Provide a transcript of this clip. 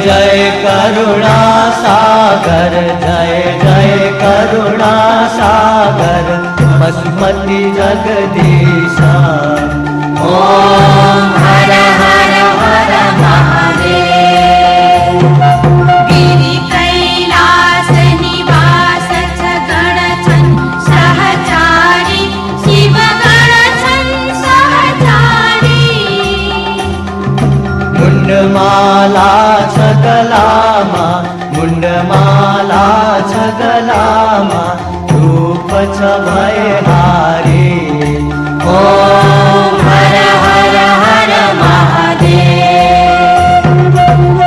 जय करुणा सागर, जय जय करुणा सागर, पशुपति जगदीशा। ओम हर हर हर महादेव। गिरि कैलास निवास गण छन सहचारी, शिव गण छन सहचारी। मुंडमाला छगलामा, मुंडमाला छगलामा, रूप छ भयहारी।